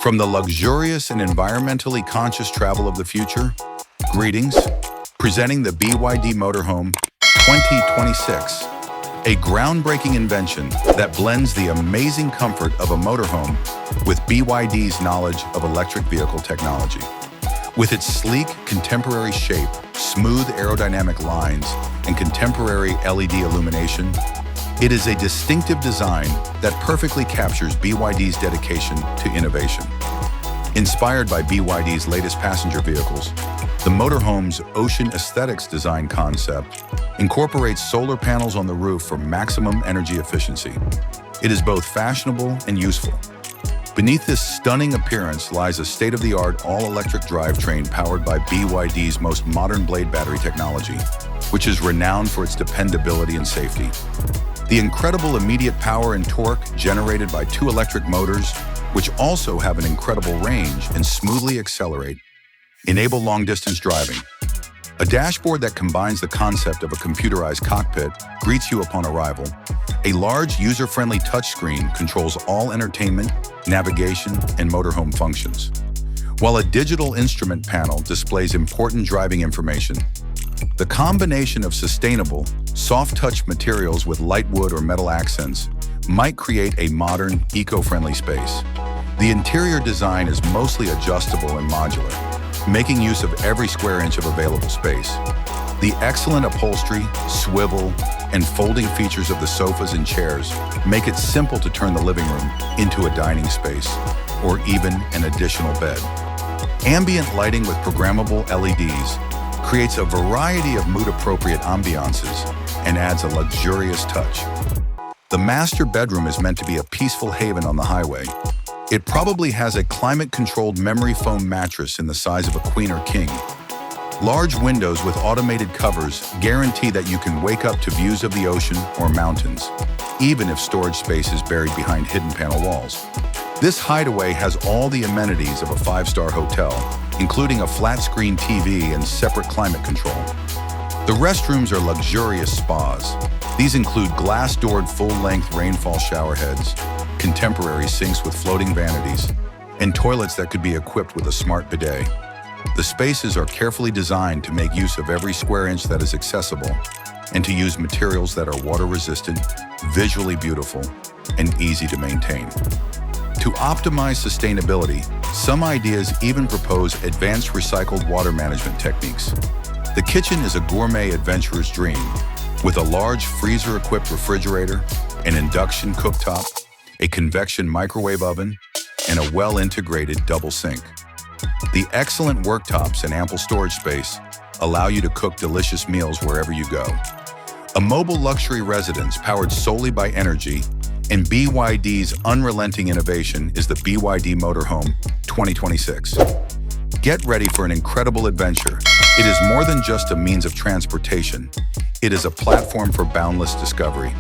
From the luxurious and environmentally conscious travel of the future, greetings, presenting the BYD Motorhome 2026, a groundbreaking invention that blends the amazing comfort of a motorhome with BYD's knowledge of electric vehicle technology. With its sleek, contemporary shape, smooth aerodynamic lines, and contemporary LED illumination, it is a distinctive design that perfectly captures BYD's dedication to innovation. Inspired by BYD's latest passenger vehicles, the motorhome's ocean aesthetics design concept incorporates solar panels on the roof for maximum energy efficiency. It is both fashionable and useful. Beneath this stunning appearance lies a state-of-the-art all-electric drivetrain powered by BYD's most modern blade battery technology, which is renowned for its dependability and safety. The incredible immediate power and torque generated by two electric motors, which also have an incredible range and smoothly accelerate, enable long-distance driving. A dashboard that combines the concept of a computerized cockpit greets you upon arrival. A large, user-friendly touchscreen controls all entertainment, navigation, and motorhome functions, while a digital instrument panel displays important driving information. The combination of sustainable, soft-touch materials with light wood or metal accents might create a modern, eco-friendly space. The interior design is mostly adjustable and modular, making use of every square inch of available space. The excellent upholstery, swivel, and folding features of the sofas and chairs make it simple to turn the living room into a dining space, or even an additional bed. Ambient lighting with programmable LEDs creates a variety of mood-appropriate ambiances and adds a luxurious touch. The master bedroom is meant to be a peaceful haven on the highway. It probably has a climate-controlled memory foam mattress in the size of a queen or king. Large windows with automated covers guarantee that you can wake up to views of the ocean or mountains, even if storage space is buried behind hidden panel walls. This hideaway has all the amenities of a five-star hotel, including a flat-screen TV and separate climate control. The restrooms are luxurious spas. These include glass-doored full-length rainfall shower heads, contemporary sinks with floating vanities, and toilets that could be equipped with a smart bidet. The spaces are carefully designed to make use of every square inch that is accessible and to use materials that are water-resistant, visually beautiful, and easy to maintain. To optimize sustainability, some ideas even propose advanced recycled water management techniques. The kitchen is a gourmet adventurer's dream, with a large freezer-equipped refrigerator, an induction cooktop, a convection microwave oven, and a well-integrated double sink. The excellent worktops and ample storage space allow you to cook delicious meals wherever you go. A mobile luxury residence powered solely by energy, and BYD's unrelenting innovation is the BYD Motorhome 2026. Get ready for an incredible adventure. It is more than just a means of transportation. It is a platform for boundless discovery.